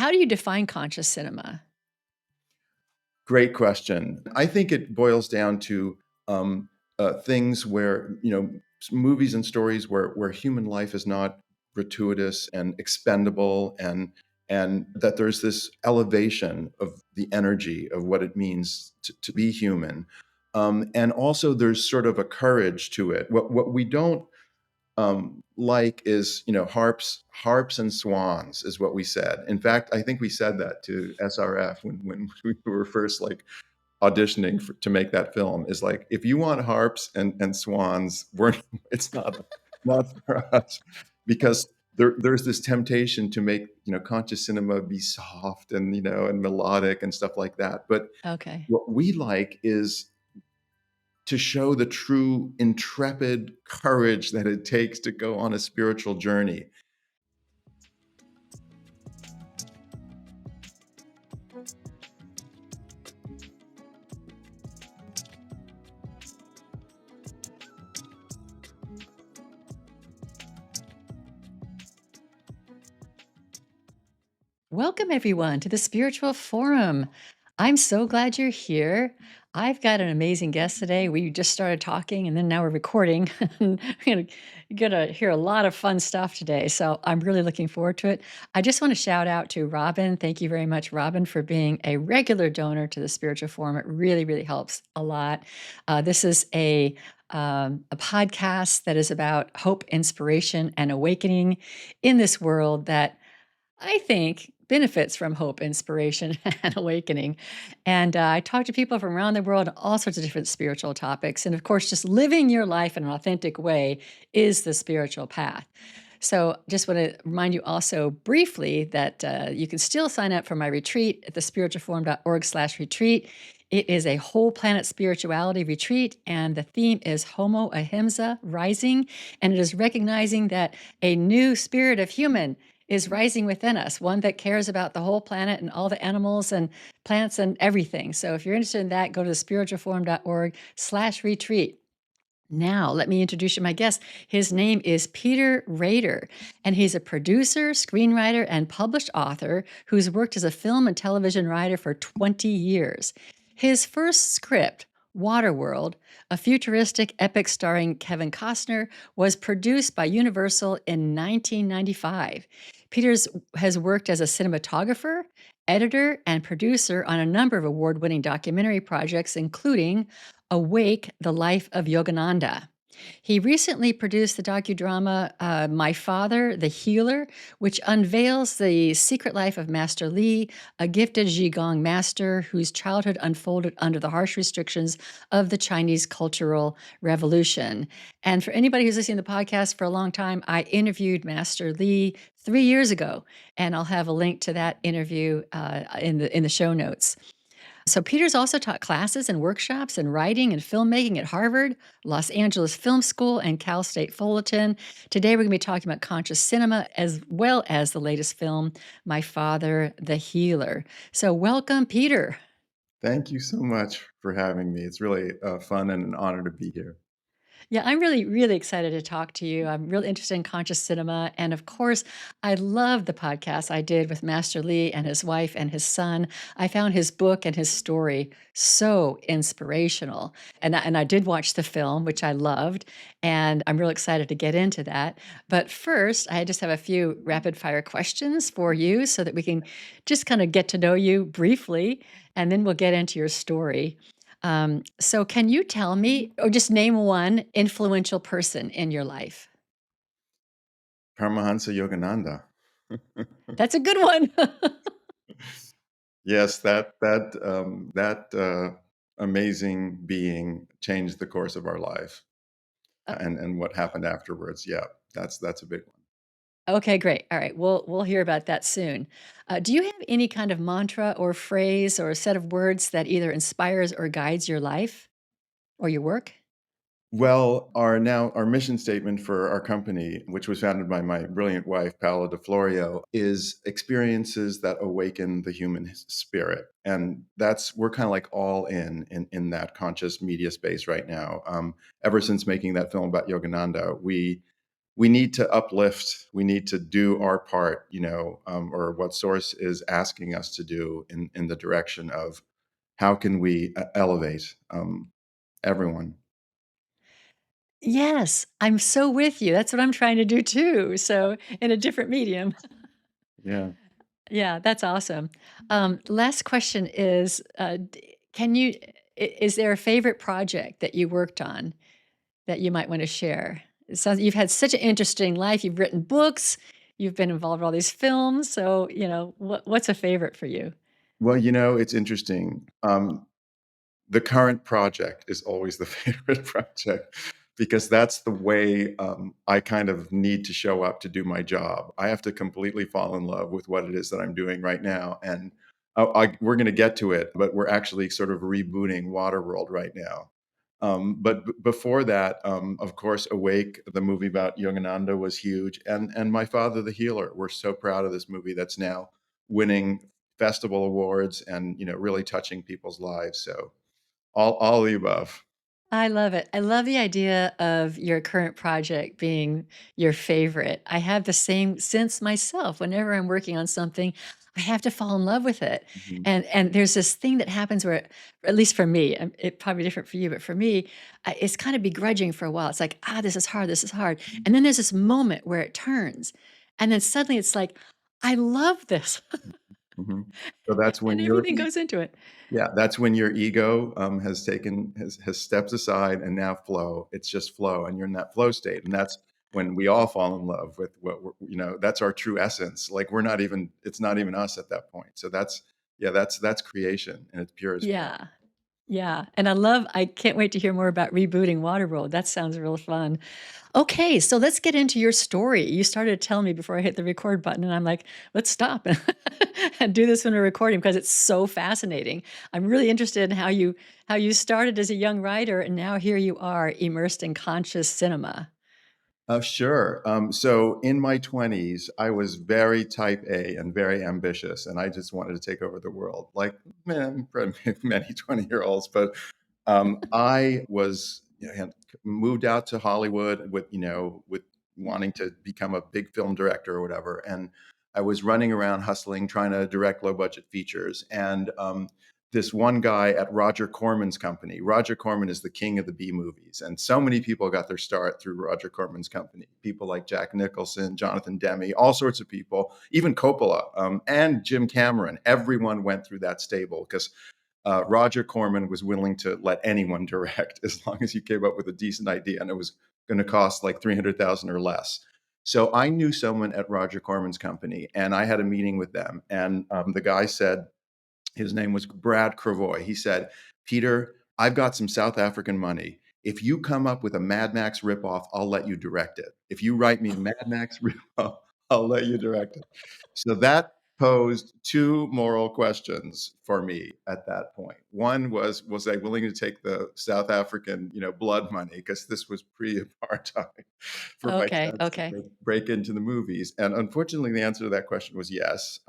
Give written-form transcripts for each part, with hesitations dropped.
how do you define conscious cinema? Great question. I think it boils down to things where, movies and stories where human life is not gratuitous and expendable, and that there's this elevation of the energy of what it means to be human. And also there's sort of a courage to it. What we don't like is, harps and swans is what we said. In fact, I think we said that to SRF when we were first like auditioning to make that film, is like, if you want harps and swans, it's not for us, because there's this temptation to make, conscious cinema be soft and, and melodic and stuff like that. But Okay. what we like is to show the true intrepid courage that it takes to go on a spiritual journey. Welcome, everyone, to the Spiritual Forum. I'm so glad you're here. I've got an amazing guest today. We just started talking, and then now we're recording. You're gonna hear a lot of fun stuff today, so I'm really looking forward to it. I just want to shout out to Robin. Thank you very much, Robin, for being a regular donor to the Spiritual Forum. It really, really helps a lot. This is a podcast that is about hope, inspiration, and awakening in this world that I think benefits from hope, inspiration, and awakening. And I talk to people from around the world on all sorts of different spiritual topics. And of course, just living your life in an authentic way is the spiritual path. So just want to remind you also briefly that you can still sign up for my retreat at thespiritualforum.org/retreat. It is a whole planet spirituality retreat, and the theme is Homo Ahimsa, rising, and it is recognizing that a new spirit of human is rising within us, one that cares about the whole planet and all the animals and plants and everything. So if you're interested in that, go to thespiritualforum.org/retreat. Now, let me introduce you to my guest. His name is Peter Rader, and he's a producer, screenwriter, and published author who's worked as a film and television writer for 20 years. His first script, Waterworld, a futuristic epic starring Kevin Costner, was produced by Universal in 1995. Peters has worked as a cinematographer, editor, and producer on a number of award-winning documentary projects, including Awake, the Life of Yogananda. He recently produced the docudrama My Father, the Healer, which unveils the secret life of Master Li, a gifted Qigong Master whose childhood unfolded under the harsh restrictions of the Chinese Cultural Revolution. And for anybody who's listening to the podcast for a long time, I interviewed Master Li 3 years ago, and I'll have a link to that interview in the show notes. So Peter's also taught classes and workshops in writing and filmmaking at Harvard, Los Angeles Film School, and Cal State Fullerton. Today we're going to be talking about conscious cinema as well as the latest film, My Father, the Healer. So welcome, Peter. Thank you so much for having me. It's really fun and an honor to be here. Yeah, I'm really, really excited to talk to you. I'm really interested in conscious cinema. And of course, I love the podcast I did with Master Li and his wife and his son. I found his book and his story so inspirational. And I did watch the film, which I loved. And I'm really excited to get into that. But first, I just have a few rapid fire questions for you so that we can just kind of get to know you briefly. And then we'll get into your story. So can you tell me, or just name one influential person in your life? Paramahansa Yogananda. That's a good one. Yes, that amazing being changed the course of our life, Uh, and what happened afterwards. Yeah, that's a big one. Okay, great. All right, we'll hear about that soon. Do you have any kind of mantra or phrase or a set of words that either inspires or guides your life or your work? Well, our mission statement for our company, which was founded by my brilliant wife, Paola di Florio, is experiences that awaken the human spirit. And we're kind of like all in that conscious media space right now. Ever since making that film about Yogananda, we we need to uplift, we need to do our part, or what Source is asking us to do in the direction of how can we elevate everyone. Yes, I'm so with you. That's what I'm trying to do too. So in a different medium. Yeah. Yeah, that's awesome. Last question is, can you, is there a favorite project that you worked on that you might want to share? It sounds you've had such an interesting life. You've written books. You've been involved in all these films. So, what's a favorite for you? Well, it's interesting. The current project is always the favorite project because that's the way I kind of need to show up to do my job. I have to completely fall in love with what it is that I'm doing right now. And we're going to get to it, but we're actually sort of rebooting Waterworld right now. But before that, of course, Awake, the movie about Yogananda, was huge. And My Father the Healer. We're so proud of this movie that's now winning festival awards and really touching people's lives. So all the above. I love it. I love the idea of your current project being your favorite. I have the same sense myself. Whenever I'm working on something, I have to fall in love with it. Mhm, And there's this thing that happens where, at least for me, it probably different for you, but for me, it's kind of begrudging for a while. It's like, this is hard, this is hard. And then there's this moment where it turns. And then suddenly it's like, I love this. mhm. So that's when And your everything goes into it. yeah, that's when your ego has stepped aside and now flow. It's just flow, and you're in that flow state, and that's when we all fall in love with what that's our true essence. Like it's not even us at that point. So that's creation in its purest form. Yeah. Yeah, and I can't wait to hear more about rebooting Waterworld. That sounds real fun. Okay, so let's get into your story. You started telling me before I hit the record button, and I'm like, let's stop and do this when we're recording because it's so fascinating. I'm really interested in how you started as a young writer, and now here you are immersed in conscious cinema. Sure. So in my 20s, I was very type A and very ambitious, and I just wanted to take over the world, like many 20-year-olds. But I was had moved out to Hollywood with wanting to become a big film director or whatever, and I was running around hustling, trying to direct low budget features, and this one guy at Roger Corman's company. Roger Corman is the king of the B movies, and so many people got their start through Roger Corman's company. People like Jack Nicholson, Jonathan Demme, all sorts of people, even Coppola and Jim Cameron. Everyone went through that stable because Roger Corman was willing to let anyone direct as long as you came up with a decent idea, and it was going to cost like 300,000 or less. So I knew someone at Roger Corman's company, and I had a meeting with them. And the guy said, his name was Brad Cravoy. He said, "Peter, I've got some South African money. If you come up with a Mad Max ripoff, I'll let you direct it. If you write me a Mad Max ripoff, I'll let you direct it." So that posed two moral questions for me at that point. One was I willing to take the South African, blood money, because this was pre-apartheid, for my Okay, chance to okay. break into the movies? And unfortunately, the answer to that question was yes.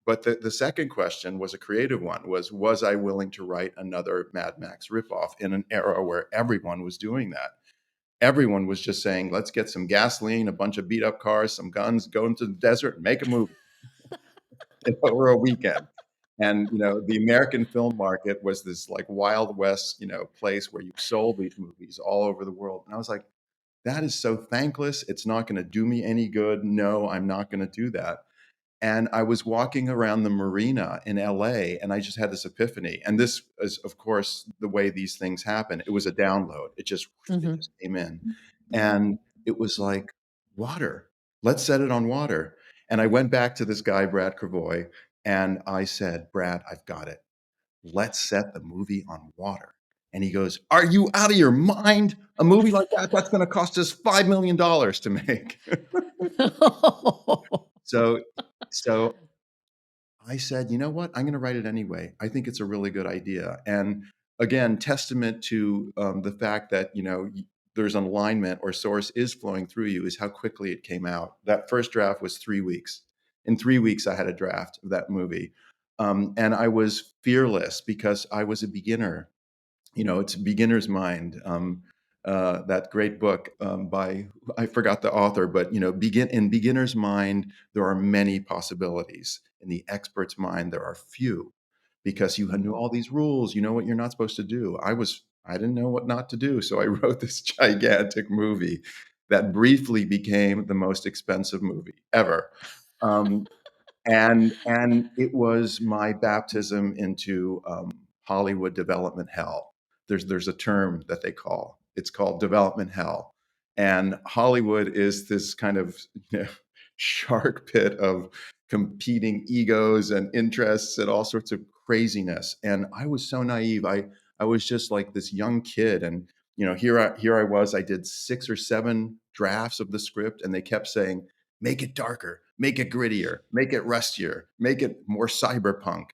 But the second question was a creative one, was I willing to write another Mad Max ripoff in an era where everyone was doing that? Everyone was just saying, let's get some gasoline, a bunch of beat up cars, some guns, go into the desert and make a movie over a weekend. And the American film market was this like Wild West, place where you sold these movies all over the world. And I was like, that is so thankless. It's not going to do me any good. No, I'm not going to do that. And I was walking around the marina in LA, and I just had this epiphany. And this is, of course, the way these things happen. It was a download. It Mhm. just came in. And it was like, water. Let's set it on water. And I went back to this guy, Brad Cravoy, and I said, Brad, I've got it. Let's set the movie on water. And he goes, are you out of your mind? A movie like that's going to cost us $5 million to make. So, so I said, you know what? I'm going to write it anyway. I think it's a really good idea. And again, testament to the fact that, there's an alignment or source is flowing through you is how quickly it came out. That first draft was 3 weeks. In 3 weeks, I had a draft of that movie. And I was fearless because I was a beginner. It's a beginner's mind. that great book by, I forgot the author, but in beginner's mind there are many possibilities. In the expert's mind there are few, because you knew all these rules. You know what you're not supposed to do. I didn't know what not to do, so I wrote this gigantic movie that briefly became the most expensive movie ever. Um, and it was my baptism into Hollywood development hell. There's a term that they call, it's called development hell, and Hollywood is this kind of shark pit of competing egos and interests and all sorts of craziness. And I was so naive. I was just like this young kid, and here I was. I did 6 or 7 drafts of the script, and they kept saying, make it darker, make it grittier, make it rustier, make it more cyberpunk.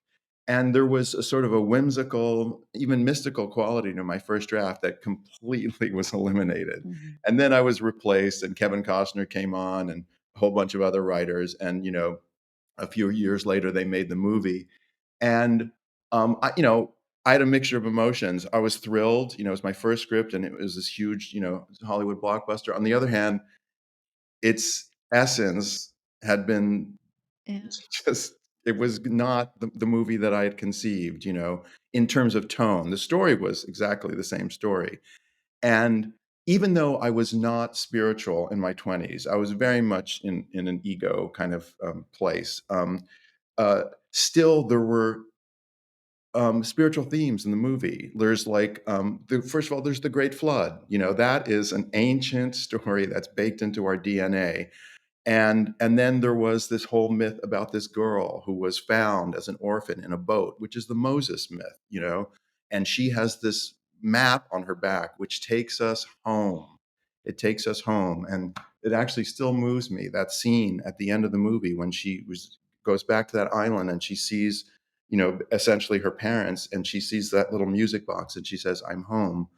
And there was a sort of a whimsical, even mystical quality to my first draft that completely was eliminated. Mhm. And then I was replaced, and Kevin Costner came on, and a whole bunch of other writers. And a few years later, they made the movie. And I had a mixture of emotions. I was thrilled. It was my first script, and it was this huge, Hollywood blockbuster. On the other hand, its essence had been Yeah. just, it was not the movie that I had conceived, in terms of tone. The story was exactly the same story. And even though I was not spiritual in my 20s, I was very much in an ego kind of place. Uh, Still, there were spiritual themes in the movie. There's like, first of all, there's the Great Flood. That is an ancient story that's baked into our DNA. And then there was this whole myth about this girl who was found as an orphan in a boat, which is the Moses myth, and she has this map on her back which takes us home. It takes us home, and it actually still moves me, that scene at the end of the movie when she goes back to that island, and she sees, essentially her parents, and she sees that little music box, and she says, I'm home.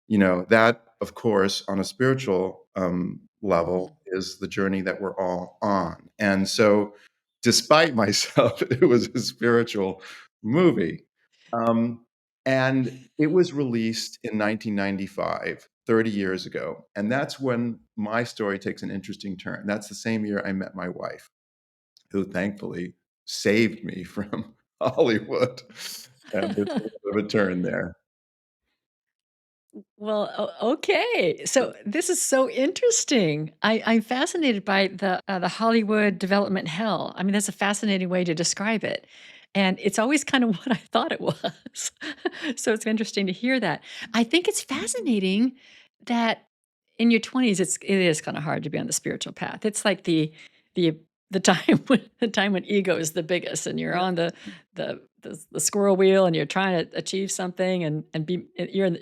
That, of course, on a spiritual Mhm. level, is the journey that we're all on. And so, despite myself, it was a spiritual movie. Um, and it was released in 1995, 30 years ago. And that's when my story takes an interesting turn. That's the same year I met my wife, who thankfully saved me from Hollywood. And there's a little bit of a turn there. Well, okay. So this is so interesting. I'm fascinated by the Hollywood development hell. I mean, that's a fascinating way to describe it, and it's always kind of what I thought it was. So it's interesting to hear that. I think it's fascinating that in your 20s, it is kind of hard to be on the spiritual path. It's like the the time when ego is the biggest, and you're on the squirrel wheel, and you're trying to achieve something, and be you're in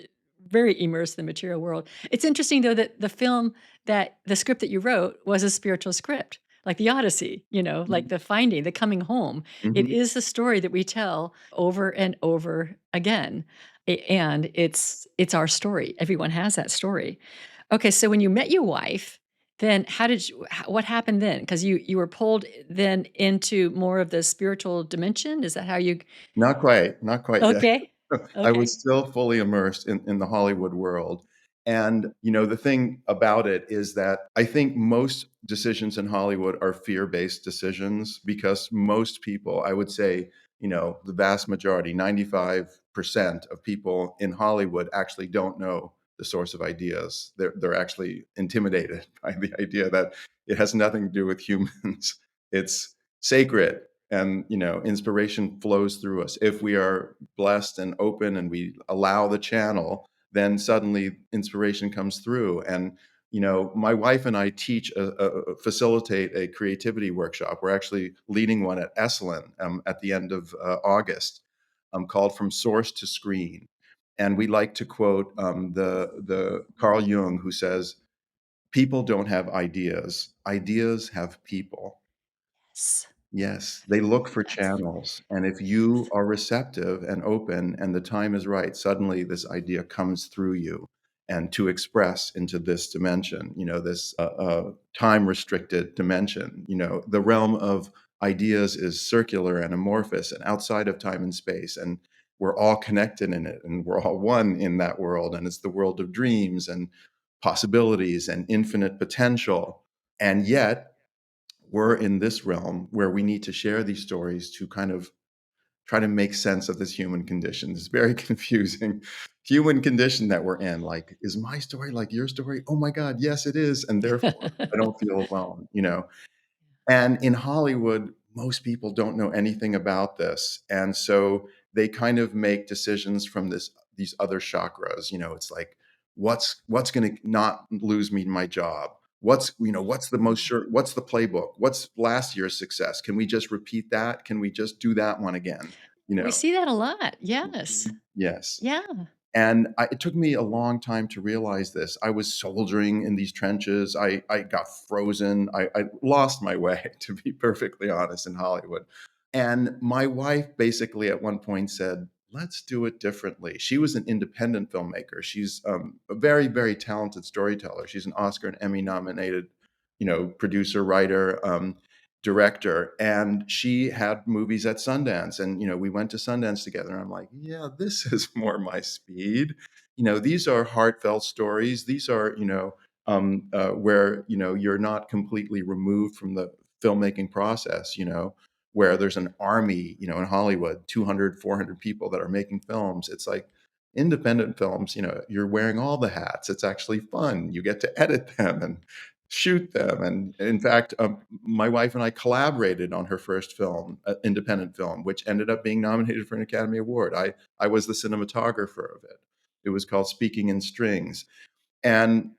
very immersed in the material world. It's interesting though that the script that you wrote was a spiritual script, like the Odyssey, like the finding, the coming home. It Mhm. is the story that we tell over and over again. And it's our story. Everyone has that story. Okay, so when you met your wife, then what happened then? Because you were pulled then into more of the spiritual dimension. Is that how you? Not quite, not quite yet. Okay. I Okay. was still fully immersed in the Hollywood world. And, the thing about it is that I think most decisions in Hollywood are fear-based decisions, because most people, I would say, the vast majority, 95% of people in Hollywood actually don't know the source of ideas. They're actually intimidated by the idea that it has nothing to do with humans. It's sacred, and inspiration flows through us if we are blessed and open, and we allow the channel. Then suddenly inspiration comes through. And my wife and I facilitate a creativity workshop. We're actually leading one at Esalen at the end of August, called From Source to Screen. And we like to quote the Carl Jung, who says, people don't have ideas, ideas have people. Yes. Yes, they look for Yes. channels, and if you are receptive and open and the time is right, suddenly this idea comes through you, and to express into this dimension, this time-restricted dimension. The realm of ideas is circular and amorphous and outside of time and space, and we're all connected in it, and we're all one in that world, and it's the world of dreams and possibilities and infinite potential. And yet we're in this realm where we need to share these stories to kind of try to make sense of this human condition, this very confusing human condition that we're in. Like, is my story like your story? Oh my God, yes, it is. And therefore, I don't feel alone, you know? And in Hollywood, most people don't know anything about this. And so they kind of make decisions from these other chakras. You know, it's like, what's going to not lose me my job? What's the most sure, what's the playbook? What's last year's success? Can we just repeat that? Can we just do that one again? You We know? see that a lot. Yes. Yes. Yeah. And it took me a long time to realize this. I was soldiering in these trenches. I got frozen. I lost my way, to be perfectly honest, in Hollywood. And my wife basically at one point said, let's do it differently. She was an independent filmmaker. She's a very, very talented storyteller. She's an Oscar and Emmy nominated, producer, writer, director. And she had movies at Sundance. And, we went to Sundance together. And I'm like, yeah, this is more my speed. These are heartfelt stories. These are, where, you're not completely removed from the filmmaking process, where there's an army, in Hollywood, 200, 400 people that are making films. It's like independent films, you're wearing all the hats. It's actually fun. You get to edit them and shoot them. And in fact, my wife and I collaborated on her first film, independent film, which ended up being nominated for an Academy Award. I was the cinematographer of it. It was called Speaking in Strings. And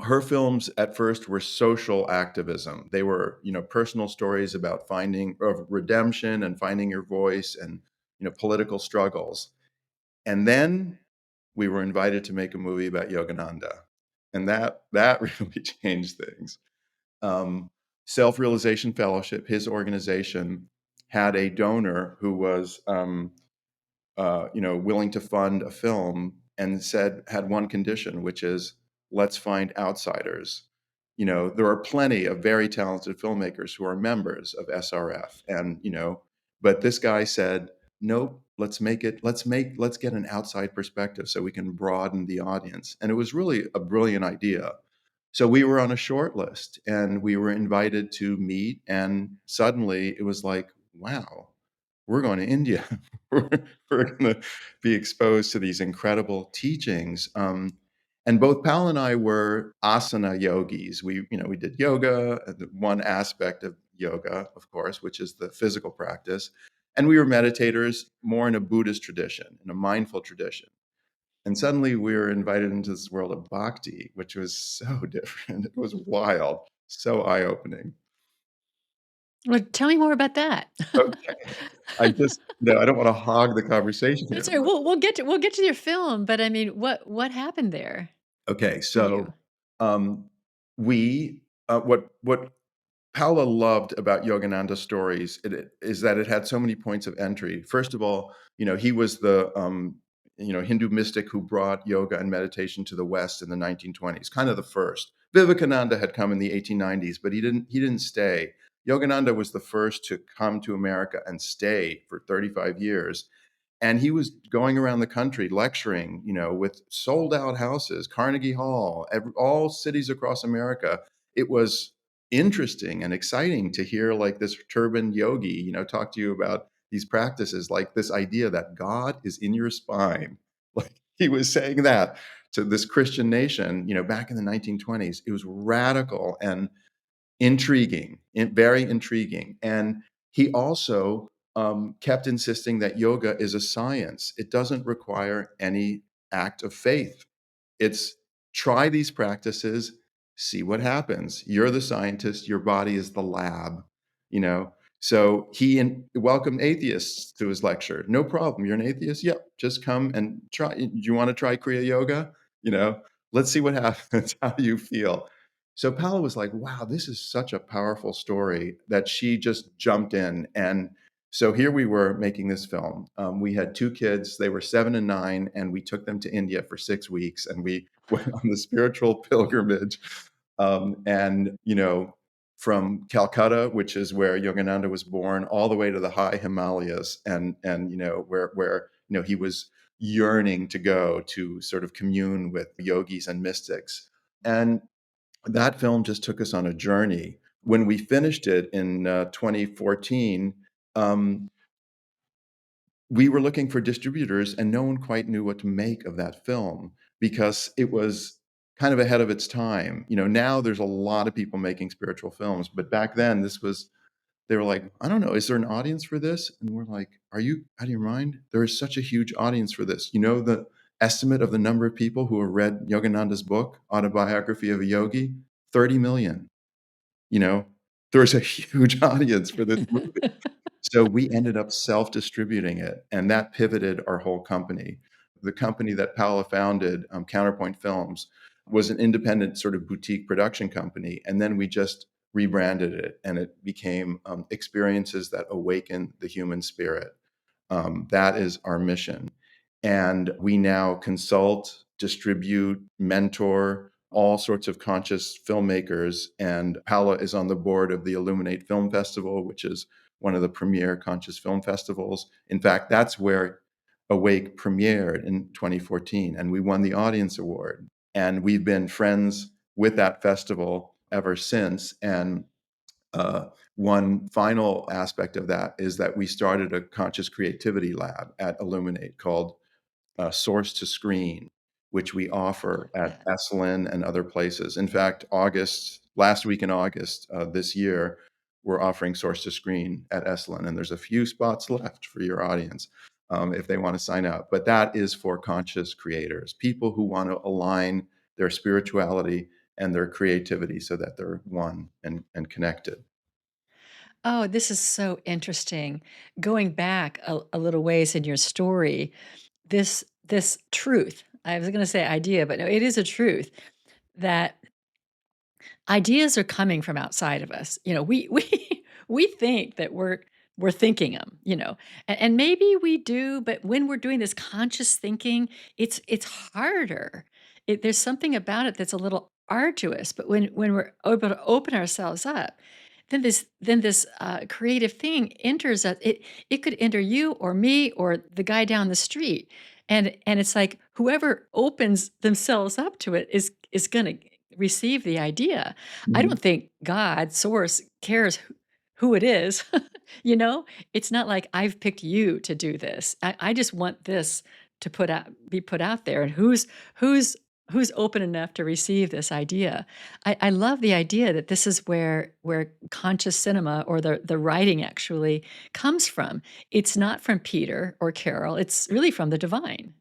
her films at first were social activism. They were, personal stories about finding of redemption and finding your voice and, political struggles. And then we were invited to make a movie about Yogananda. And that really changed things. Um, Self-Realization Fellowship, his organization, had a donor who was willing to fund a film and had one condition, which is let's find outsiders. There are plenty of very talented filmmakers who are members of SRF, and but this guy said, nope, let's get an outside perspective so we can broaden the audience. And it was really a brilliant idea. So we were on a short list and we were invited to meet, and suddenly it was like, wow, we're going to India. we're we're going to be exposed to these incredible teachings. And both Pal and I were asana yogis. We did yoga, one aspect of yoga, of course, which is the physical practice. And we were meditators more in a Buddhist tradition, in a mindful tradition. And suddenly we were invited into this world of bhakti, which was so different. It was wild, so eye-opening. Well, tell me more about that. Okay. I don't want to hog the conversation That's here, all right. but We'll get to your film, but I mean, what happened there okay. for you? So, um, what Paola loved about Yogananda's stories is that it had so many points of entry. First of all, he was the Hindu mystic who brought yoga and meditation to the West in the 1920s, kind of the first. Vivekananda had come in the 1890s, but he didn't stay. Yogananda was the first to come to America and stay for 35 years. And he was going around the country lecturing, with sold out houses, Carnegie Hall, all cities across America. It was interesting and exciting to hear like this turban yogi, talk to you about these practices, like this idea that God is in your spine. Like he was saying that to this Christian nation, back in the 1920s. It was radical and intriguing, very intriguing. And he also kept insisting that yoga is a science. It doesn't require any act of faith. It's try these practices, see what happens. You're the scientist, your body is the lab, you know. So he welcomed atheists to his lecture. No problem. You're an atheist? Yep. Just come and try. Do you want to try Kriya Yoga? Let's see what happens. How do you feel? So Paula was like, wow, this is such a powerful story that she just jumped in. And so here we were making this film. We had two kids, they were 7 and 9, and we took them to India for 6 weeks and we went on the spiritual pilgrimage. And, from Calcutta, which is where Yogananda was born, all the way to the high Himalayas, and where he was yearning to go to sort of commune with yogis and mystics. And that film just took us on a journey. When we finished it in 2014, um, we were looking for distributors, and no one quite knew what to make of that film because it was kind of ahead of its time. Now there's a lot of people making spiritual films, but back then they were like, I don't know, is there an audience for this? And we're like, are you out of your mind? There is such a huge audience for this. The estimate of the number of people who have read Yogananda's book, Autobiography of a Yogi? 30 million. You know, there's a huge audience for this movie. So we ended up self-distributing it, and that pivoted our whole company. The company that Paola founded, Counterpoint Films, was an independent sort of boutique production company, and then we just rebranded it, and it became Experiences That Awaken the Human Spirit. That is our mission. And we now consult, distribute, mentor all sorts of conscious filmmakers. And Paola is on the board of the Illuminate Film Festival, which is one of the premier conscious film festivals. In fact, that's where Awake premiered in 2014, and we won the Audience Award. And we've been friends with that festival ever since. And uh, one final aspect of that is that we started a conscious creativity lab at Illuminate called Source to Screen, which we offer Love at that. Esalen and other places. In fact, last week in August this year, we're offering Source to Screen at Esalen, and there's a few spots left for your audience if they want to sign up. But that is for conscious creators, people who want to align their spirituality and their creativity so that they're one and connected. Oh, this is so interesting. Going back a little ways in your story, this truth, I was gonna say idea, but no, it is a truth that ideas are coming from outside of us. We we think that we're thinking them, and maybe we do, but when we're doing this conscious thinking, it's harder. There's something about it that's a little arduous, but when we're able to open ourselves up, then this creative thing enters us. It could enter you or me or the guy down the street, and it's like whoever opens themselves up to it is going to receive the idea. I Mhm. don't think God, source, cares who it is. you know, it's not like I've picked you to do this. I just want this to be put out there, and who's who's open enough to receive this idea. I love the idea that this is where conscious cinema or the writing actually comes from. It's not from Peter or Carol. It's really from the divine.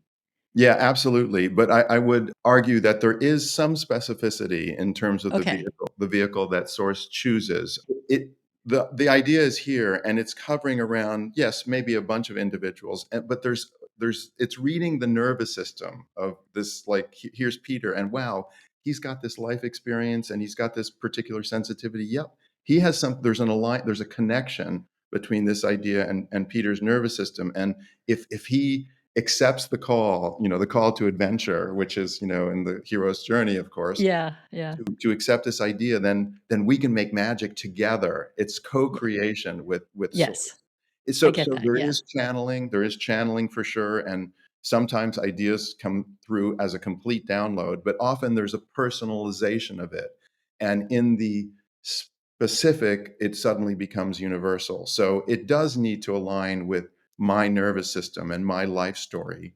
Yeah, absolutely. But I would argue that there is some specificity in terms of Okay. the vehicle that Source chooses. It the idea is here, and it's covering around, yes, maybe a bunch of individuals, but there's it's reading the nervous system of this. Like here's Peter, and wow, he's got this life experience, and he's got this particular sensitivity. Yep, he has some. There's a connection between this idea and Peter's nervous system, and if he accepts the call, the call to adventure, which is, in the hero's journey, of course, Yeah, yeah. to accept this idea, then we can make magic together. It's Ye co-creation with Source. yes. I get So that, yeah. there is channeling for sure, and sometimes ideas come through as a complete download, but often there's a personalization of it. And in the specific, it suddenly becomes universal. So it does need to align with my nervous system and my life story.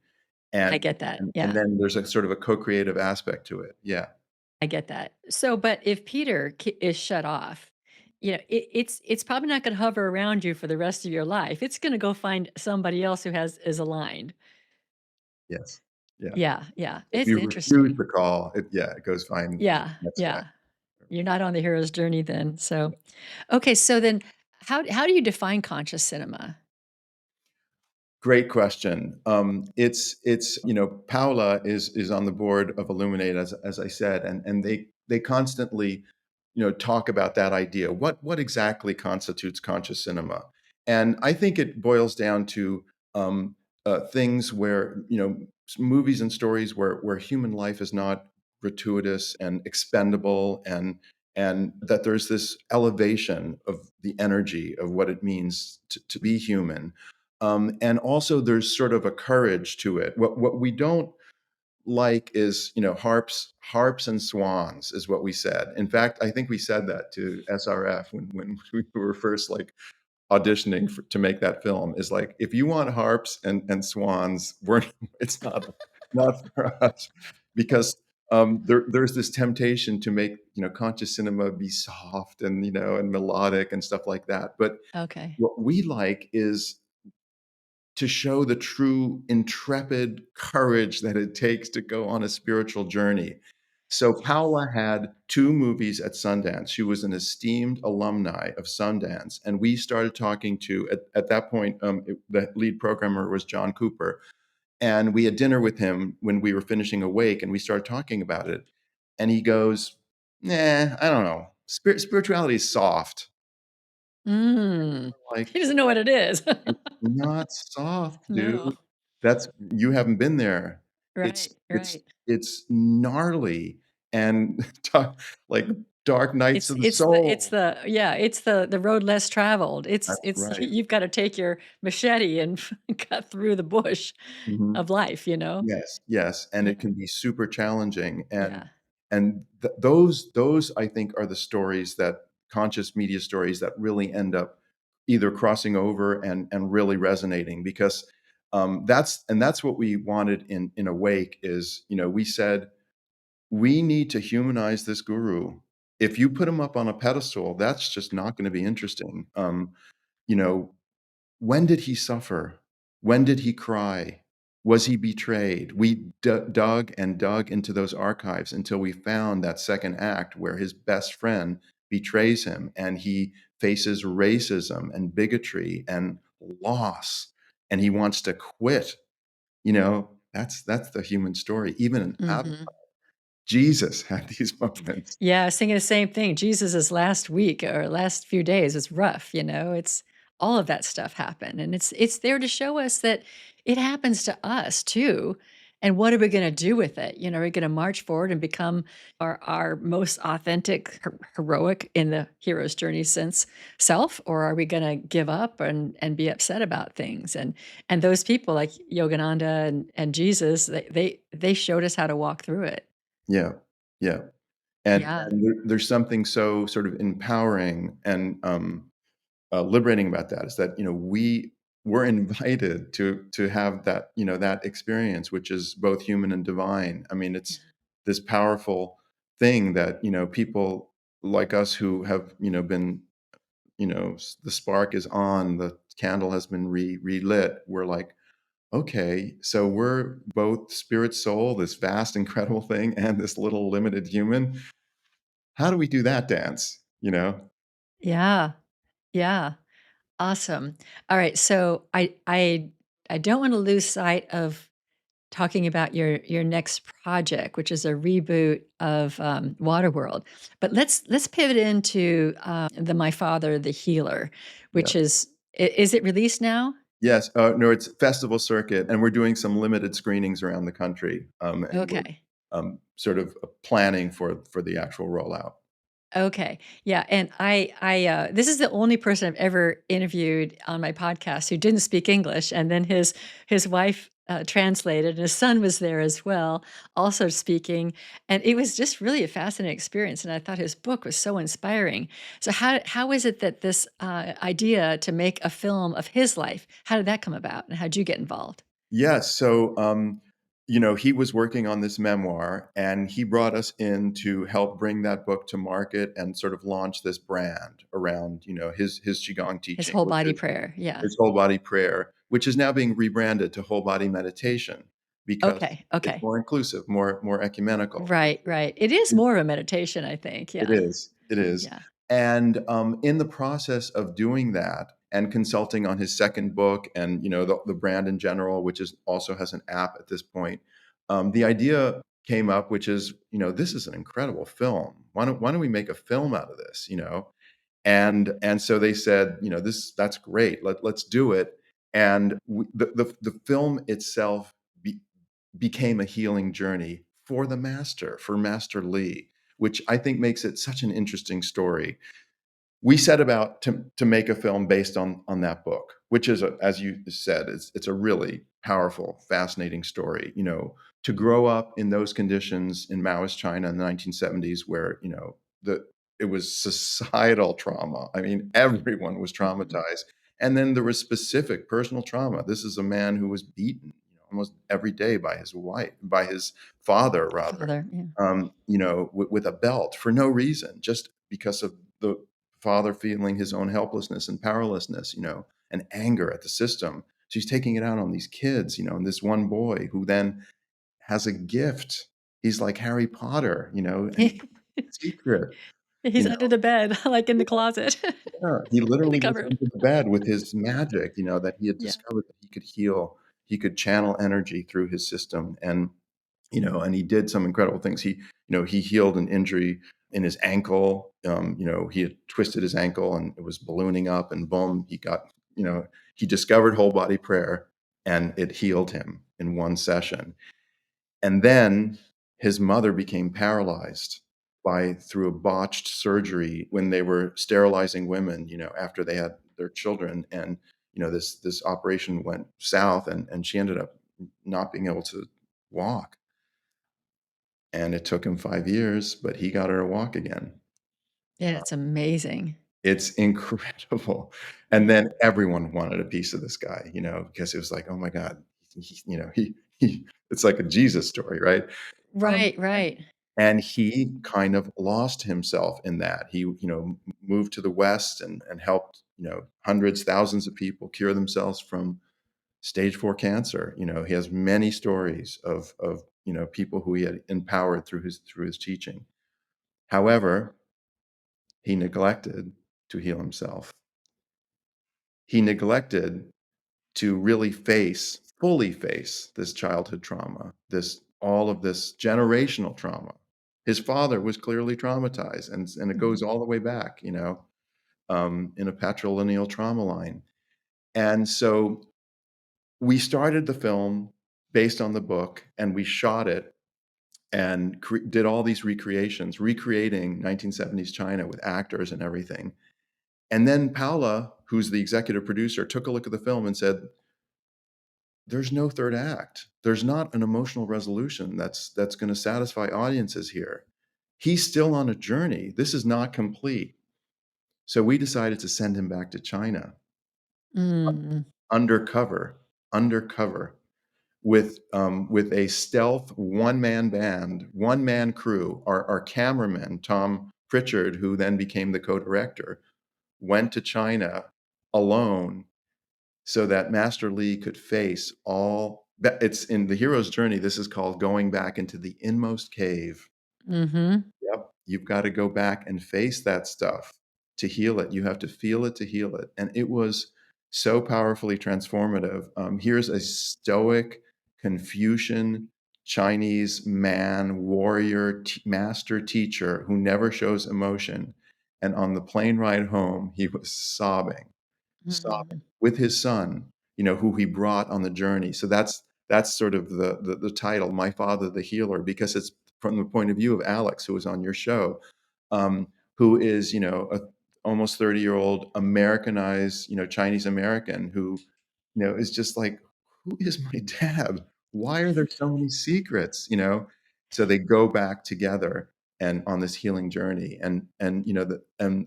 I And get that, and yeah. then there's a sort of a co-creative aspect to it. Yeah. I get that. So, but if Peter is shut off, it's probably not gonna hover around you for the rest of your life. It's gonna go find somebody else who is aligned. Yes. Yeah. Yeah, yeah. If It's you refuse interesting. the call, it goes find the Yeah, next guy. yeah. You're not on the hero's journey then. So, okay, so then how do you define conscious cinema? Great question. It's Paola is on the board of Illuminate, as I said, and they constantly talk about that idea. What exactly constitutes conscious cinema? And I think it boils down to um, things where movies and stories where human life is not gratuitous and expendable, and and that there's this elevation of the energy of what it means to be human. And also there's sort of a courage to it. What we don't like is, harps and swans is what we said. In fact, I think we said that to SRF when we were first like auditioning to make that film, is like, if you want harps and swans, it's not for us, because there's this temptation to make, conscious cinema be soft and, and melodic and stuff like that. But Okay. what we like is to show the true intrepid courage that it takes to go on a spiritual journey. So Paola had 2 movies at Sundance. She was an esteemed alumni of Sundance, and we started talking to, at that point, the lead programmer was John Cooper, and we had dinner with him when we were finishing Awake, and we started talking about it, and he goes, "Nah, I don't know. Spirituality is soft." Mm. Like, He doesn't know what it is. it's not soft, dude. No. That's You haven't been there. It's Right, it's right. it's gnarly and like dark nights of the It's soul. the yeah, it's the road less traveled. That's It's right. you've gotta take your machete and cut through the bush Mhm. of life, you know? Yes, yes, and Yeah, it can be super challenging, and yeah. those I think are the stories, that conscious media stories, that really end up either crossing over and really resonating, because that's what we wanted in Awake. Is, we said, we need to humanize this guru. If you put him up on a pedestal, that's just not going to be interesting. You know, when did he suffer? When did he cry? Was he betrayed? We dug and dug into those archives until we found that second act where his best friend betrays him and he faces racism and bigotry and loss, and he wants to quit. That's the human story. Even an Mhm. Jesus had these moments. Yeah, I was thinking the same thing. Jesus's last week or last few days was rough, you know? It's all of that stuff happened, and it's there to show us that it happens to us too, and what are we gonna do with it? You know, are we gonna march forward and become our most authentic, heroic in the hero's journey sense self, or are we gonna give up and be upset about things? And those people like Yogananda and Jesus, they showed us how to walk through it. Yeah, yeah. And Yeah. there's something so sort of empowering and, liberating about that, is that, we were invited to have that, that experience, which is both human and divine. I mean, it's this powerful thing that, people like us who have, been, the spark is on, the candle has been relit. We're like, okay, so we're both spirit, soul, this vast, incredible thing, and this little limited human. How do we do that dance? Yeah. Yeah. Awesome. All right. So I don't want to lose sight of talking about your next project, which is a reboot of Waterworld. But let's pivot into the My Father, the Healer, Yeah. which is it released now? Yes. No, it's festival circuit, and we're doing some limited screenings around the country, and we're Okay. sort of planning for the actual rollout. Okay. Yeah, and this is the only person I've ever interviewed on my podcast who didn't speak English, and then his wife, translated, and his son was there as well, also speaking, and it was just really a fascinating experience, and I thought his book was so inspiring. So how is it that this, idea to make a film of his life, how did that come about, and how'd you get involved? Yes. So, he was working on this memoir, and he brought us in to help bring that book to market and sort of launch this brand around, his qigong His teaching, whole which body is prayer, yeah. his whole body prayer, which is now being rebranded to whole body meditation, because Okay, it's okay. more inclusive, more ecumenical. Right, right. It is more of a meditation, I think, It yeah, is, it is. yeah. And, in the process of doing that and consulting on his second book and, the brand in general, which is also has an app at this point, the idea came up, which is, this is an incredible film. Why don't we make a film out of this, And so they said, that's great. Let's do it. And the film itself became a healing journey for the master, for Master Lee, which I think makes it such an interesting story. We set about to make a film based on that book, which is, as you said, it's a really powerful, fascinating story. To grow up in those conditions in Maoist China in the 1970s, where the it was societal trauma. I mean, everyone was Mhm. traumatized, and then there was specific personal trauma. This is a man who was beaten, almost every day by his wife, by his father, rather, Father, yeah. with a belt for no reason, just because of the father feeling his own helplessness and powerlessness, and anger at the system. So he's taking it out on these kids, and this one boy who then has a gift. He's like Harry Potter, and he secret, you He's know. under the bed, like in the closet, Yeah, he in the literally was cupboard. under the bed with his magic, that he had Yeah. discovered that he could heal, he could channel energy through his system, and he did some incredible things. He healed an injury in his ankle. He had twisted his ankle and it was ballooning up, and boom, he discovered whole body prayer, and it healed him in one session. And then his mother became paralyzed through a botched surgery when they were sterilizing women, after they had their children. And, this operation went south, and she ended up not being able to walk. And it took him 5 years, but he got her to walk again. Yeah, it's amazing. It's incredible. And Yeah. then everyone wanted a piece of this guy, because it was like, "Oh my god." He it's like a Jesus story, right? Um, Right, right. and he kind of lost himself in that. He, moved to the West and helped, hundreds, thousands of people cure themselves from stage 4 cancer. He has many stories of, people who he had empowered through his teaching. However, he neglected to heal himself. He neglected to really fully face this childhood trauma, all of this generational trauma. His father was clearly traumatized, and it Mhm. goes all the way back, in a patrilineal trauma line. And so we started the film based on the book, and we shot it and did all these recreations, recreating 1970s China with actors and everything. And then Paola, who's the executive producer, took a look at the film and said, "There's no third act. There's not an emotional resolution that's going to satisfy audiences here. He's still on a journey. This is not complete." So we decided to send him back to China Mm. undercover, undercover, with a stealth one-man band, one-man crew. Our cameraman, Tom Pritchard, who then became the co-director, went to China alone so that Master Lee could face all that. It's in the hero's journey. This is called going back into the inmost cave. Mhm. Yep. You've got to go back and face that stuff to heal it. You have to feel it to heal it. And it was so powerfully transformative. Here's a stoic Confucian Chinese man, warrior, master teacher who never shows emotion. And on the plane ride home, he was sobbing Mhm. with his son, who he brought on the journey. So that's sort of the title, My Father the Healer, because it's from the point of view of Alex, who was on your show, um, who is, a almost 30-year-old Americanized, Chinese American who, is just like, who is my dad? Why are there so many secrets? So they go back together and on this healing journey, and and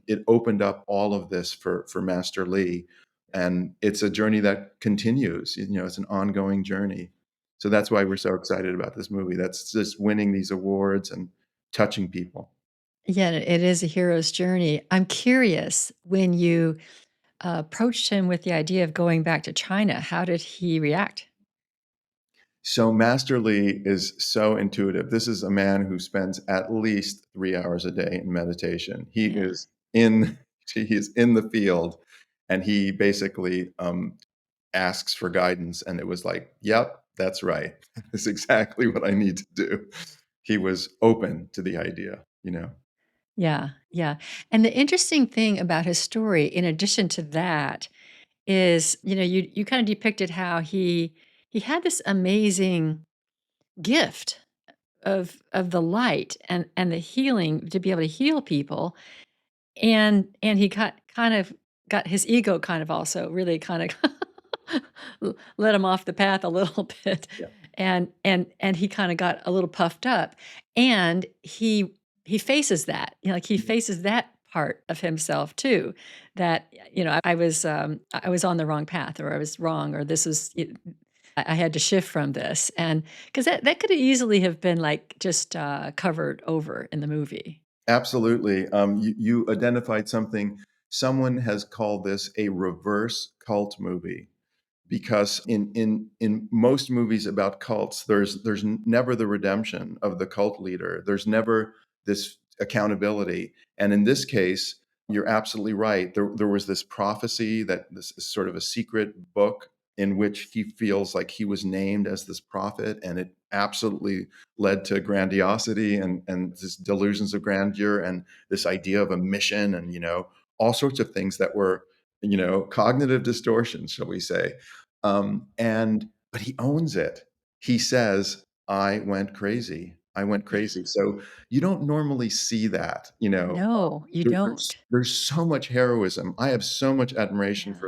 it opened up all of this for Master Lee, and it's a journey that continues. It's an ongoing journey. So that's why we're so excited about this movie. That's just winning these awards and touching people. Yeah, it is a hero's journey. I'm curious, when you, approached him with the idea of going back to China, how did he react? So Master Lee is so intuitive. This is a man who spends at least 3 hours a day in meditation. Yeah. He is in the field, and he basically, asks for guidance, and it was like, "Yep, that's right. That's exactly what I need to do." He was open to the idea, you know? Yeah, yeah, and the interesting thing about his story, in addition to that, is, you kinda depicted how he had this amazing gift of the light and the healing to be able to heal people, and he kind of got his ego kind of also really kind of let him off the path a little bit, Yeah. and he kinda got a little puffed up, and he faces that, like, he faces that part of himself too, that, I was on the wrong path, or I was wrong, or this is I had to shift from this, and because that could easily have been, like, just, covered over in the movie. Absolutely. You identified something. Someone has called this a reverse cult movie because in most movies about cults, there's never the redemption of the cult leader. There's never this accountability. And in this case, you're absolutely right. There was this prophecy that this is sort of a secret book in which he feels like he was named as this prophet, and it absolutely led to grandiosity and this delusions of grandeur and this idea of a mission and all sorts of things that were cognitive distortions, shall we say. And but he owns it. He says, "I went crazy. I went crazy." So you don't normally see that. No, you There's don't. so much heroism. I have so much admiration Yeah,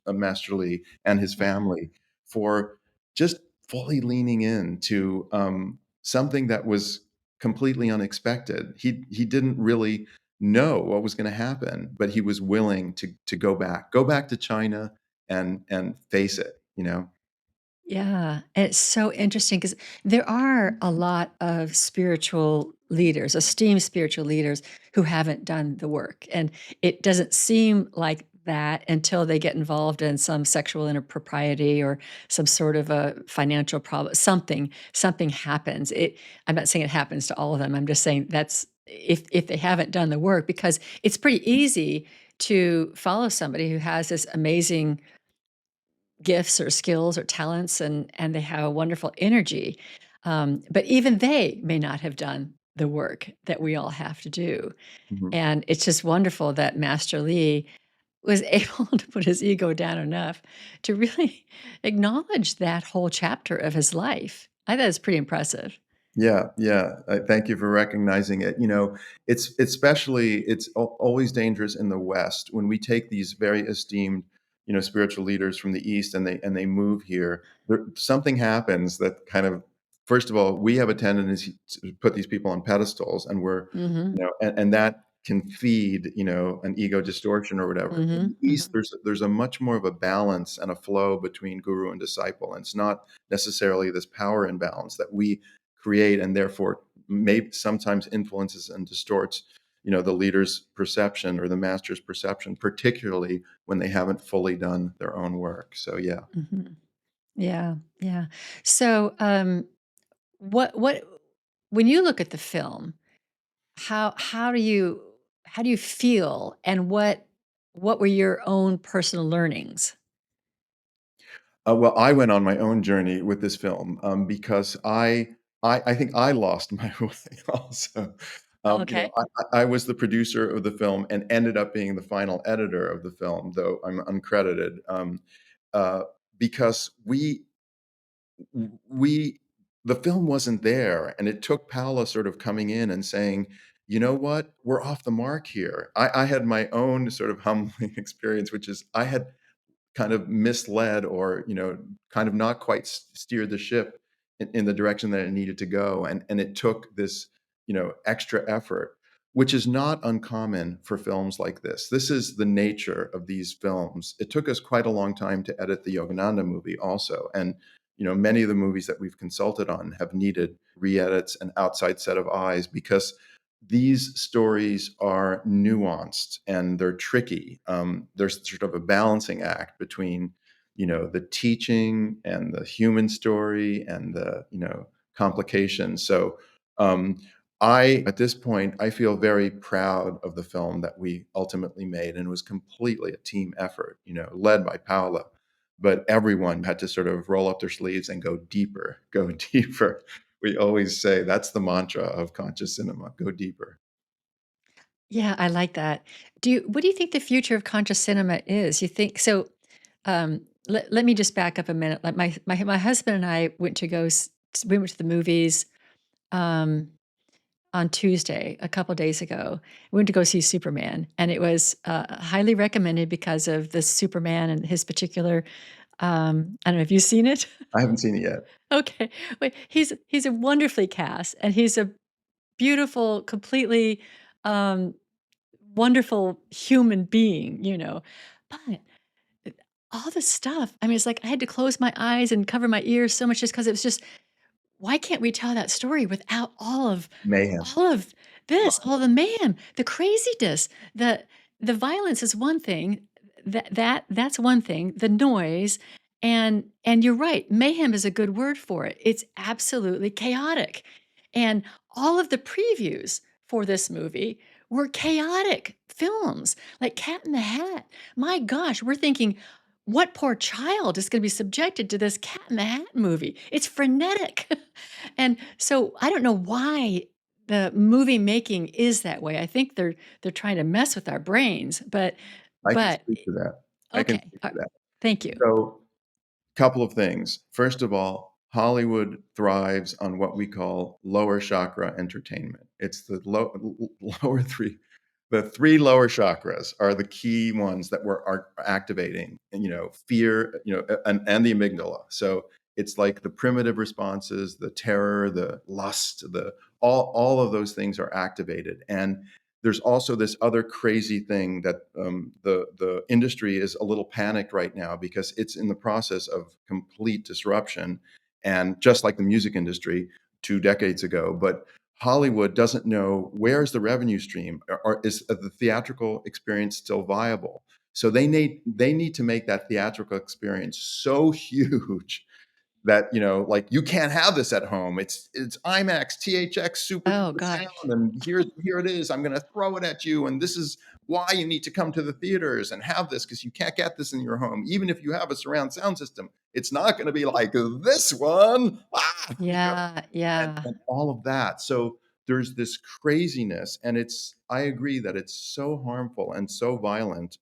for Master Lee and his yeah, family for just fully leaning into something that was completely unexpected. He didn't really know what was going to happen, but he was willing to go back to China and face it. yeah, it's so interesting because there are a lot of spiritual leaders, esteemed spiritual leaders, who haven't done the work, and it doesn't seem like that until they get involved in some sexual impropriety or some sort of a financial problem. Something happens. I'm not saying it happens to all of them. I'm just saying that's if they haven't done the work, because it's pretty easy to follow somebody who has this amazing gifts or skills or talents, and they have a wonderful energy, but even they may not have done the work that we all have to do, Mhm. and it's just wonderful that Master Lee was able to put his ego down enough to really acknowledge that whole chapter of his life. I thought it's pretty impressive. Yeah, yeah. Thank you for recognizing it. It's always dangerous in the West when we take these very esteemed, spiritual leaders from the East and they move here. Something happens that kind of, first of all, we have a tendency to put these people on pedestals, and Mhm. and that can feed, an ego distortion or whatever. In Mhm. the East, Mhm. there's a much more of a balance and a flow between guru and disciple, and it's not necessarily this power imbalance that we create and therefore maybe sometimes influences and distorts the leader's perception or the master's perception, particularly when they haven't fully done their own work. So yeah. Mhm. Yeah, yeah. So, what when you look at the film, how do you feel, and what were your own personal learnings? Well, I went on my own journey with this film because I think I lost my way also. Okay. I was the producer of the film and ended up being the final editor of the film, though I'm uncredited, uh, because we the film wasn't there, and it took Paola sort of coming in and saying, "You know what? We're off the mark here." I had my own sort of humbling experience, which is I had kind of misled or kind of not quite steered the ship in the direction that it needed to go, and it took this extra effort, which is not uncommon for films like this is the nature of these films. It took us quite a long time to edit the Yogananda movie also, and many of the movies that we've consulted on have needed re-edits and outside set of eyes because these stories are nuanced and they're tricky. There's sort of a balancing act between, the teaching and the human story and the, complications. So, at this point, I feel very proud of the film that we ultimately made, and it was completely a team effort, led by Paola. But everyone had to sort of roll up their sleeves and go deeper. We always say that's the mantra of conscious cinema: go deeper. Yeah, I like that. What do you think the future of conscious cinema is? You think so? Let me just back up a minute. Like my husband and I went to we went to the movies um, on Tuesday, a couple days ago. We went to go see Superman, and it was highly recommended because of the Superman and his particular. I don't know. Have you seen it? I haven't seen it yet. Okay, wait. He's a wonderfully cast, and he's a beautiful, completely um, wonderful human being. But all the stuff. I mean, it's like I had to close my eyes and cover my ears so much just because it was just why can't we tell that story without Mayhem. all of this, all the mayhem, the craziness, the violence is one thing, that's one thing, the noise, and you're right, mayhem is a good word for it. It's absolutely chaotic. And all of the previews for this movie were chaotic films, like Cat in the Hat. My gosh, we're thinking, what poor child is gonna be subjected to this Cat in the Hat movie? It's frenetic. And so I don't know why the movie making is that way. I think they're trying to mess with our brains, but I can but speak to that. I can okay, speak to that. thank you. So, couple of things. First of all, Hollywood thrives on what we call lower chakra entertainment. It's the lower three. The three lower chakras are the key ones that are activating, and fear, and the amygdala. So it's like the primitive responses, the terror, the lust, the all of those things are activated. And there's also this other crazy thing that the industry is a little panicked right now because it's in the process of complete disruption, and just like the music industry 2 decades ago. But Hollywood doesn't know where's the revenue stream, or is the theatrical experience still viable. So they need to make that theatrical experience so huge that like, you can't have this at home. It's IMAX, THX, super Oh duper gosh. sound, and here it is. I'm going to throw it at you, and this is why you need to come to the theaters and have this, because you can't get this in your home. Even if you have a surround sound system, it's not going to be like this one. Yeah, yeah, And all of that. So there's this craziness, and I agree that it's so harmful and so violent.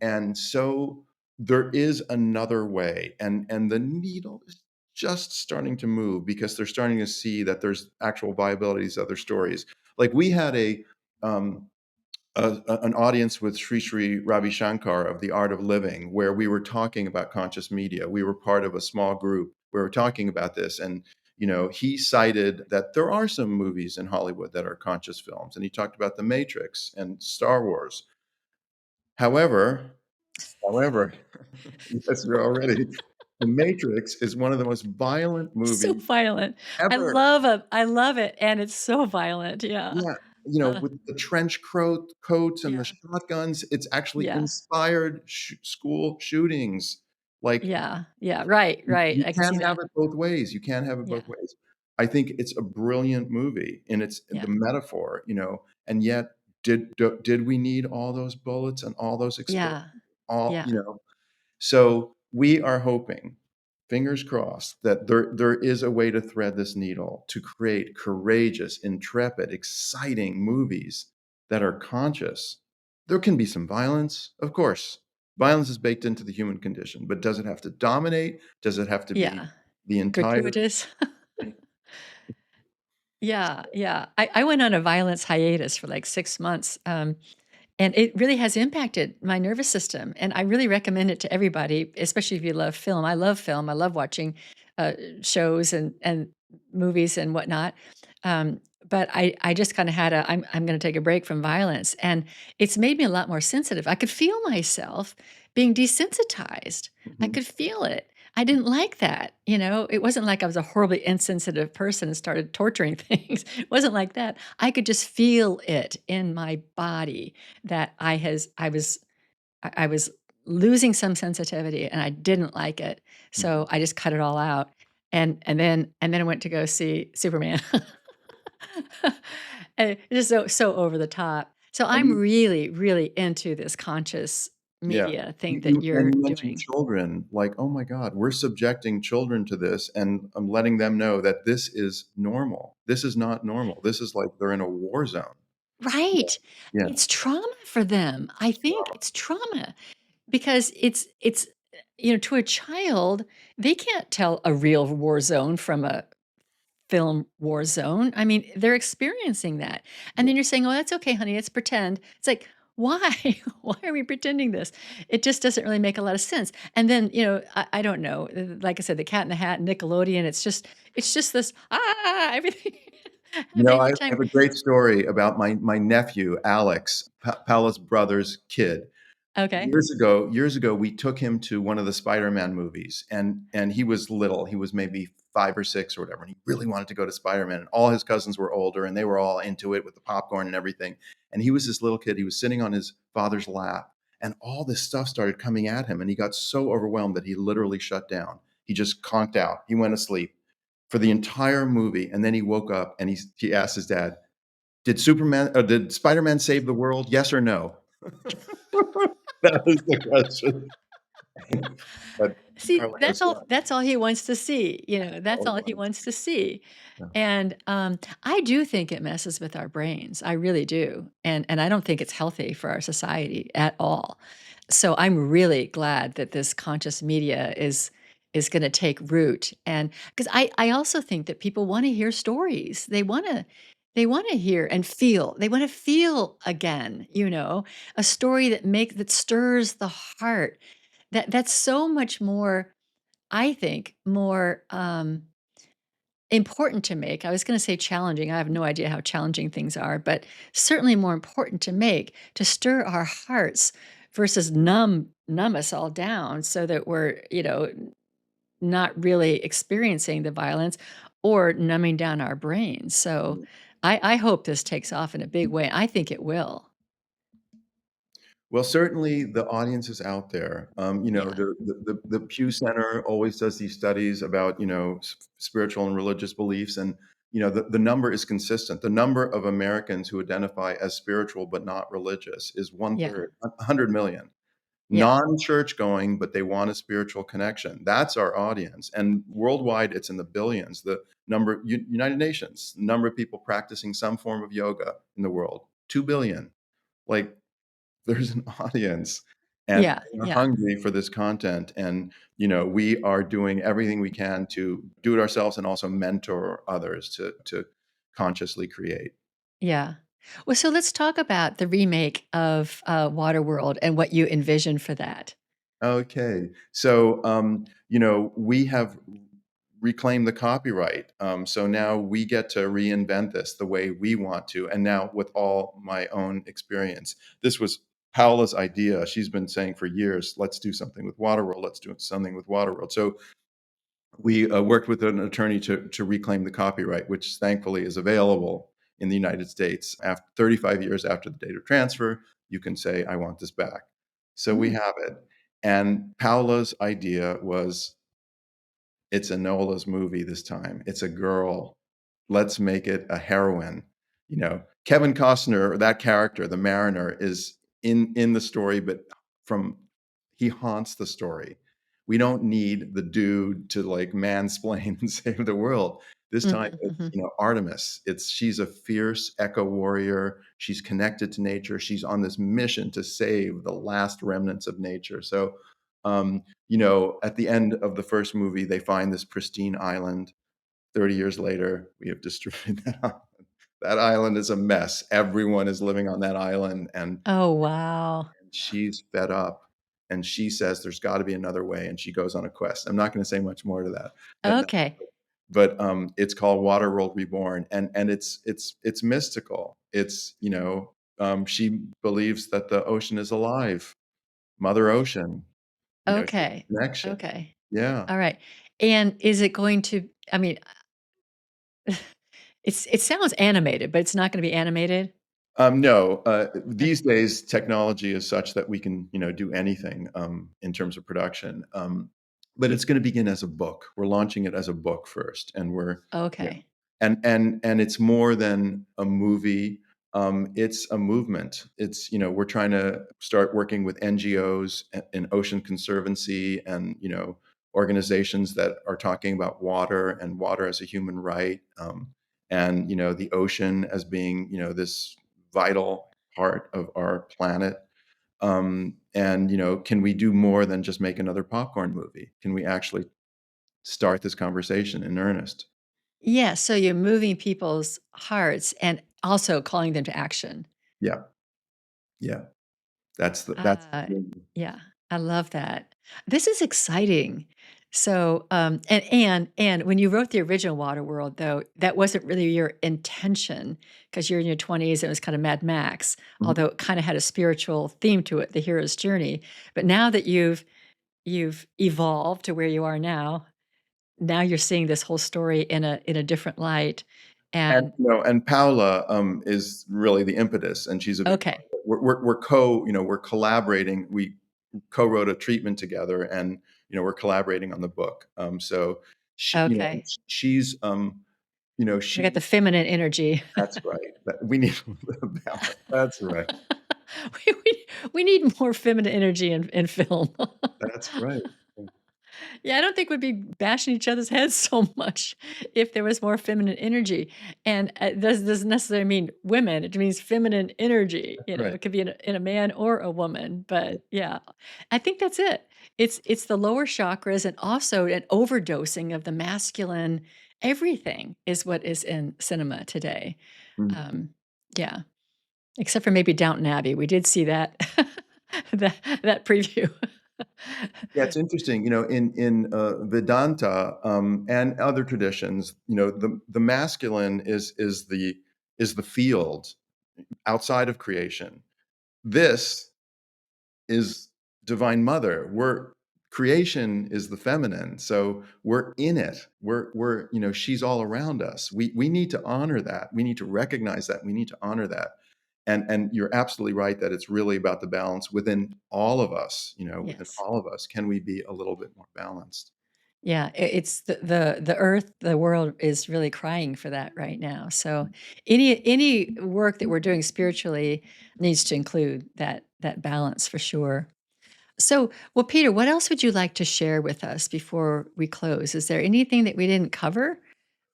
And so there is another way, and the needle is just starting to move because they're starting to see that there's actual viability to other stories. Like, we had um, an audience with Sri Sri Ravi Shankar of The Art of Living, where we were talking about conscious media. We were part of a small group. We were talking about this, and he cited that there are some movies in Hollywood that are conscious films, and he talked about The Matrix and Star Wars. However, however, yes, you're already. The Matrix is one of the most violent so movies violent. ever. I love it, and it's so violent. Yeah, Yeah, uh, with the trench coats and the yeah, shotguns, it's actually yeah, inspired school shootings. Like, yeah, yeah. Right, right. you I can see can't have that. it both ways. You can't have it Yeah, both ways. I think it's a brilliant movie, and it's yeah, the metaphor, and yet, did we need all those bullets and all those explosions? yeah, All, yeah, so we are hoping, fingers crossed, that there is a way to thread this needle to create courageous, intrepid, exciting movies that are conscious. There can be some violence, of course. Violence is baked into the human condition, but does it have to dominate? Does it have to be yeah. the entire Gratuitous. thing? Yeah, yeah. I went on a violence hiatus for like 6 months, and it really has impacted my nervous system, and I really recommend it to everybody, especially if you love film. I love film. I love watching, shows and movies and whatnot, but I just kinda had a I'm gonna take a break from violence, and it's made me a lot more sensitive. I could feel myself being desensitized. I Mhm. could feel it. I didn't like that, It wasn't like I was a horribly insensitive person and started torturing things. It wasn't like that. I could just feel it in my body that I was losing some sensitivity, and I didn't like it. Mhm. So I just cut it all out, and then I went to go see Superman. And just so over the top. So And I'm really, really into this conscious yeah. media thing that You you're mentioned doing. children, like, "Oh my god, we're subjecting children to this, and I'm letting them know that this is normal. This is not normal. This is like they're in a war zone." Yeah. Right. Yeah. It's trauma for them. I think it's trauma because to a child, they can't tell a real war zone from a film war zone. I mean, they're experiencing that. And then you're saying, "Oh, that's okay, honey, it's pretend." It's like, why? Why are we pretending this? It just doesn't really make a lot of sense. And then, I don't know, like I said, the Cat in the Hat, Nickelodeon, it's just this, everything I every have time. a great story about my nephew, Alex, Paola's brother's kid. Okay. Years ago, we took him to one of the Spider-Man movies, and he was little. He was maybe 5 or 6 or whatever, and he really wanted to go to Spider-Man, and all his cousins were older, and they were all into it with the popcorn and everything, and he was this little kid. He was sitting on his father's lap, and all this stuff started coming at him, and he got so overwhelmed that he literally shut down. He just conked out. He went asleep for the entire movie, and then he woke up, and he asked his dad, did Spider-Man save the world? Yes or no?" That was the question. But See, that's hilarious all one. that's all he wants to see, that's All at all he once. wants to see. Yeah. And, I do think it messes with our brains, I really do, and I don't think it's healthy for our society at all. So I'm really glad that this conscious media is gonna take root, and 'cause I also think that people wanna hear stories. They wanna hear and feel. They wanna feel again, a story that stirs the heart. That's so much more, I think, more, important to make. I was gonna say challenging. I have no idea how challenging things are, but certainly more important to make, to stir our hearts versus numb us all down so that we're, not really experiencing the violence or numbing down our brains. So I hope this takes off in a big way. I think it will. Well, certainly the audience is out there. Yeah. The Pew Center always does these studies about, spiritual and religious beliefs, and, the number is consistent. The number of Americans who identify as spiritual but not religious is one Yeah. third, 100 million. Yeah. Non-church going, but they want a spiritual connection. That's our audience. And worldwide, it's in the billions. The number, United Nations, the number of people practicing some form of yoga in the world, 2 billion. Like, there's an audience, and Yeah. they're Yeah. hungry for this content. And, we are doing everything we can to do it ourselves and also mentor others to consciously create. Yeah. Well, so let's talk about the remake of, Waterworld and what you envision for that. Okay. So, we have reclaimed the copyright. So now we get to reinvent this the way we want to. And now with all my own experience, this was Paola's idea. She's been saying for years, let's do something with Waterworld. Let's do something with Waterworld. So we worked with an attorney to reclaim the copyright, which thankfully is available in the United States. After 35 years after the date of transfer, you can say, I want this back. So we Mm. have it. And Paola's idea was, it's Enola's movie this time. It's a girl. Let's make it a heroine. Kevin Costner, that character, the mariner, is in the story, but from he haunts the story. We don't need the dude to like mansplain and save the world. This time Mhm, it's, mhm. Artemis. She's a fierce eco warrior. She's connected to nature. She's on this mission to save the last remnants of nature. So at the end of the first movie, they find this pristine island. 30 years later, we have destroyed that island. That island is a mess. Everyone is living on that island, and Oh, wow. she's fed up. And she says there's got to be another way, and she goes on a quest. I'm not going to say much more to that, but Okay. it's called Waterworld Reborn, and it's mystical. She believes that the ocean is alive, Mother Ocean. She's Okay. a connection. Okay. Yeah. Alright. And is it going to, I mean, it sounds animated, but it's not gonna be animated? No, these Okay. days, technology is such that we can, do anything, in terms of production. But it's gonna begin as a book. We're launching it as a book first, and we're yeah. Okay. And it's more than a movie, it's a movement. We're trying to start working with NGOs and Ocean Conservancy and, organizations that are talking about water and water as a human right, and, the ocean as being, this vital part of our planet. And can we do more than just make another popcorn movie? Can we actually start this conversation in earnest? Yeah, so you're moving people's hearts and also calling them to action. Yeah, yeah. That's Uh, yeah, I love that. This is exciting. So, and when you wrote the original Waterworld, though, that wasn't really your intention because you're in your 20s and it was kind of Mad Max, mhm. although it kind of had a spiritual theme to it, the hero's journey. But now that you've evolved to where you are now, now you're seeing this whole story in a different light. And, And and Paola, is really the impetus, and she's a big part okay, of it. We're collaborating. We co-wrote a treatment together, and, we're collaborating on the book. So okay. she's, We got the she feminine energy. that's right. We need a little bit of balance. That's right. We need more feminine energy in film. That's right. Yeah, I don't think we'd be bashing each other's heads so much if there was more feminine energy, and, doesn't necessarily mean women, it means feminine energy, That's right. it could be in a man or a woman, but yeah, I think that's it. It's the lower chakras and also an overdosing of the masculine everything is what is in cinema today. Mm. Um, yeah. Except for maybe Downton Abbey, we did see that that that preview. Yeah, it's interesting. In Vedanta, and other traditions, the masculine is the field outside of creation. This is Divine Mother. We're Creation is the feminine, so we're in it. She's all around us. We need to honor that. We need to recognize that. We need to honor that. And you're absolutely right that it's really about the balance within all of us. Within Yes. all of us, can we be a little bit more balanced? Yeah, it's the earth, the world is really crying for that right now, so any work that we're doing spiritually needs to include that balance for sure. So, well, Peter, what else would you like to share with us before we close? Is there anything that we didn't cover?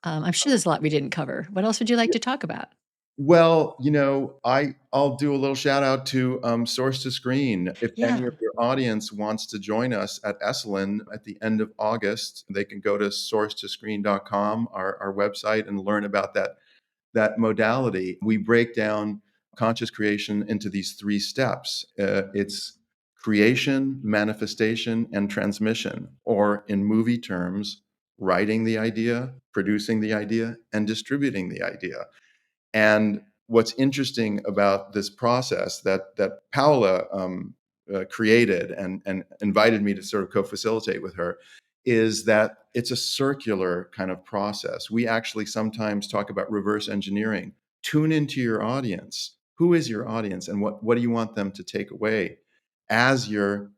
I'm sure there's a lot we didn't cover. What else would you like to talk about? Well, I'll do a little shout out to Source to Screen. If any of Yeah. your audience wants to join us at Esalen at the end of August, they can go to sourcetoscreen.com, our website, and learn about that modality. We break down conscious creation into these three steps. It's creation, manifestation, and transmission, or in movie terms, writing the idea, producing the idea, and distributing the idea. And what's interesting about this process that Paola created and invited me to sort of co-facilitate with her is that it's a circular kind of process. We actually sometimes talk about reverse engineering. Tune into your audience. Who is your audience, and what do you want them to take away as you're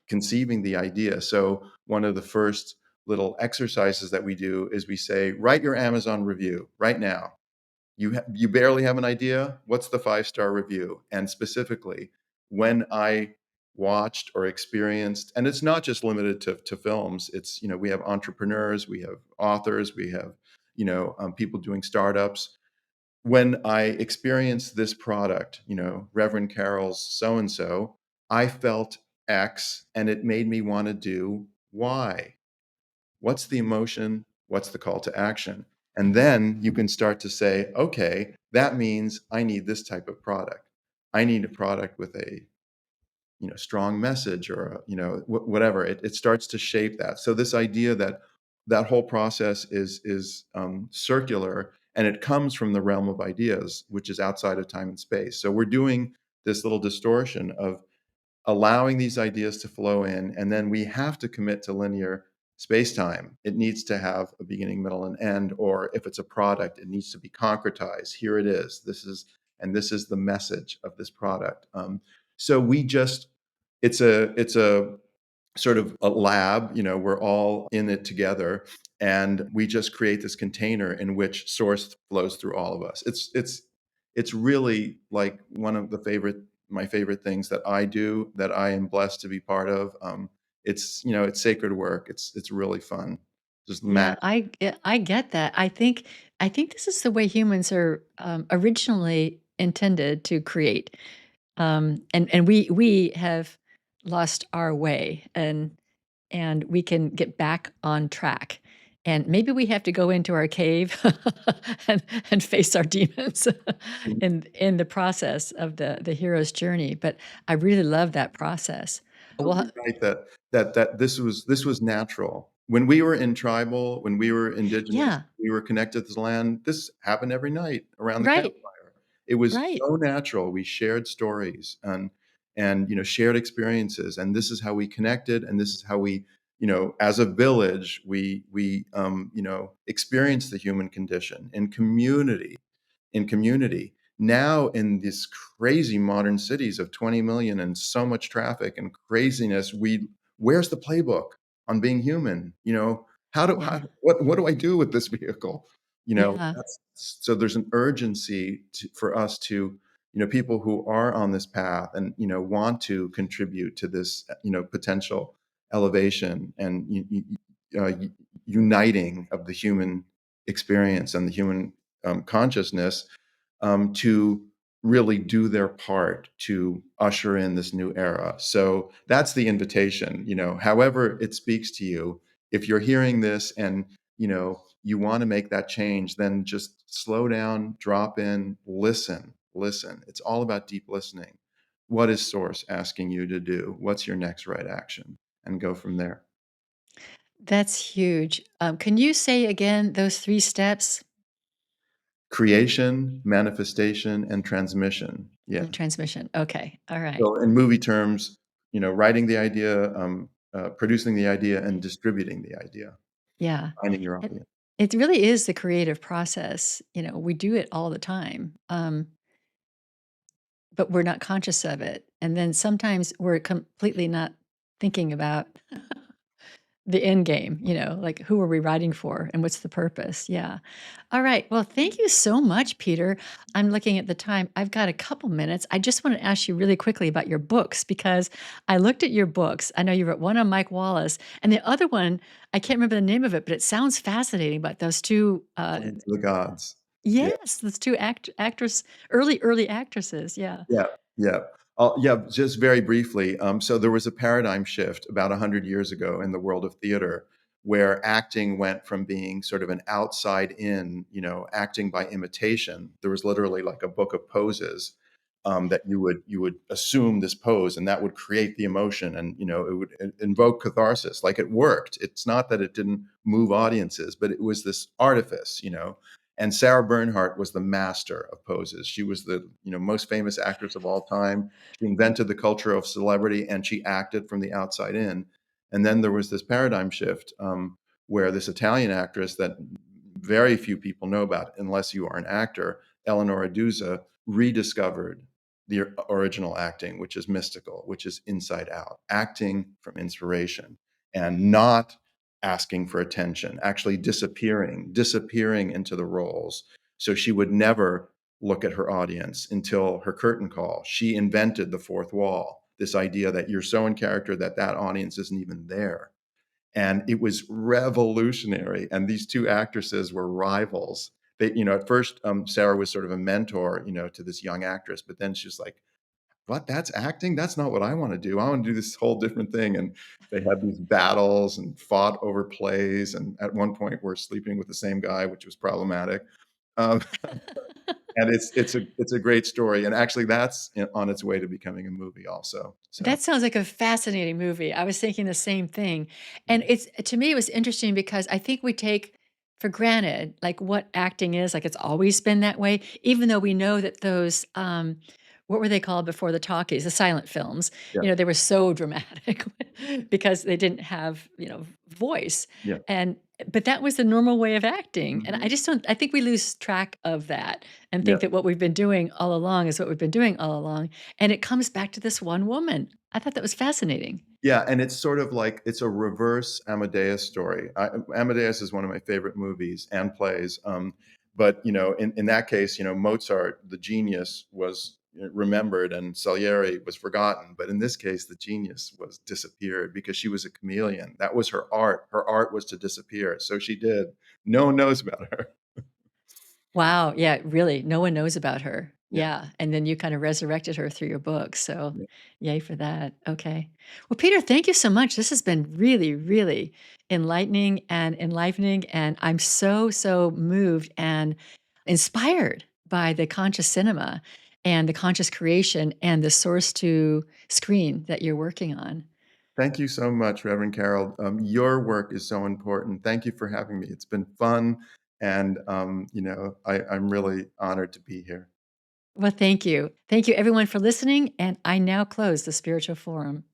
conceiving the idea? So one of the first little exercises that we do is we say, write your Amazon review right now. You barely have an idea. What's the 5-star review? And specifically, when I watched or experienced, and it's not just limited to films. It's we have entrepreneurs, we have authors, we have people doing startups. When I experienced this product, Reverend Carol's so and so, I felt X, and it made me want to do Y. What's the emotion? What's the call to action? And then you can start to say, okay, that means I need this type of product. I need a product with a strong message, or whatever. It starts to shape that. So this idea that that whole process is circular, and it comes from the realm of ideas, which is outside of time and space. So we're doing this little distortion of allowing these ideas to flow in, and then we have to commit to linear space-time. It needs to have a beginning, middle, and end, or if it's a product, it needs to be concretized. Here it is. This is the message of this product. So we just it's a sort of a lab. We're all in it together, and we just create this container in which source flows through all of us. It's really like one of my favorite things that I do, that I am blessed to be part of. It's sacred work. It's really fun. Just Yeah, magic. I get that. I think this is the way humans are, originally intended to create. And we have lost our way, and we can get back on track. and maybe we have to go into our cave and face our demons in the process of the hero's journey, but I really love that process. Well, Absolutely right that this was natural. When we were in tribal, when we were indigenous, yeah, we were connected to the land, this happened every night around the right, campfire. It was right. so natural. We shared stories and, you know, shared experiences, and this is how we connected, and this is how we, you know, as a village, we you know, experienced the human condition in community. Now, in these crazy modern cities of 20 million and so much traffic and craziness, where's the playbook on being human? You know, Yeah, what do I do with this vehicle? You know, yeah, so there's an urgency for us to, you know, people who are on this path and, you know, want to contribute to this, you know, potential elevation and uniting of the human experience and the human consciousness, to really do their part to usher in this new era. So that's the invitation, you know, however it speaks to you. If you're hearing this and, you know, you want to make that change, then just slow down, drop in, listen, listen. It's all about deep listening. What is source asking you to do? What's your next right action? And go from there. that's huge. Can you say again those 3 steps? Creation, manifestation, and transmission. Yeah. And transmission. Okay, alright. So in movie terms, you know, writing the idea, producing the idea, and distributing the idea, Yeah. finding your It audience. it really is the creative process, we do it all the time, but we're not conscious of it, and then sometimes we're completely not thinking about the end game, like, who are we writing for and what's the purpose? Yeah. Alright, well, thank you so much, Peter. I'm looking at the time. I've got a couple minutes. I just wanna ask you really quickly about your books because I looked at your books. I know you wrote one on Mike Wallace, and the other one, I can't remember the name of it, but it sounds fascinating about those 2, Playing to the gods. Yeah. yes, those 2 actress early actresses, yeah. Yeah, yeah. Yeah, just very briefly, so there was a paradigm shift about 100 years ago in the world of theater, where acting went from being sort of an outside in, you know, acting by imitation. There was literally like a book of poses, that you would assume this pose, and that would create the emotion, and, you know, it would invoke catharsis. Like, it worked. It's not that it didn't move audiences, but it was this artifice, you know? And Sarah Bernhardt was the master of poses. She was the, you know, most famous actress of all time. She invented the culture of celebrity, and she acted from the outside in. And then there was this paradigm shift, where this Italian actress that very few people know about, unless you are an actor, Eleonora Duse, rediscovered the original acting, which is mystical, which is inside out, acting from inspiration, and not asking for attention, actually disappearing into the roles. So she would never look at her audience until her curtain call. She invented the fourth wall, this idea that you're so in character that that audience isn't even there. And it was revolutionary. And these two actresses were rivals. They, you know, at first, Sarah was sort of a mentor, you know, to this young actress, but then she's like, what? That's acting? That's not what I want to do. I want to do this whole different thing. And they had these battles and fought over plays. And at one point, we're sleeping with the same guy, which was problematic. Um, and it's a great story. And actually, that's on its way to becoming a movie, also. So That sounds like a fascinating movie. I was thinking the same thing. And yeah, it's to me, it was interesting because I think we take for granted like what acting is, like it's always been that way, even though we know that those what were they called before the talkies, the silent films, yeah, they were so dramatic because they didn't have, voice. yeah. And but that was the normal way of acting. And I Mhm. just don't I think we lose track of that and Yeah. think that what we've been doing all along is what we've been doing all along. And it comes back to this one woman. I thought that was fascinating. Yeah, and it's sort of like it's a reverse Amadeus story. Amadeus is one of my favorite movies and plays. But you know, in that case, you know, Mozart, the genius, was remembered, and Salieri was forgotten. But in this case, the genius was disappeared because she was a chameleon. That was her art. Her art was to disappear. So she did. No one knows about her. Wow, yeah, really, no one knows about her. Yeah. Yeah, and then you kinda resurrected her through your book, so Yeah. yay for that. Okay. Well, Peter, thank you so much. This has been really, really enlightening and enlivening, and I'm so, so moved and inspired by the conscious cinema and the conscious creation and the source to screen that you're working on. Thank you so much, Reverend Carol. Your work is so important. Thank you for having me. It's been fun, and I'm really honored to be here. Well, thank you. Thank you everyone for listening, and I now close the Spiritual Forum.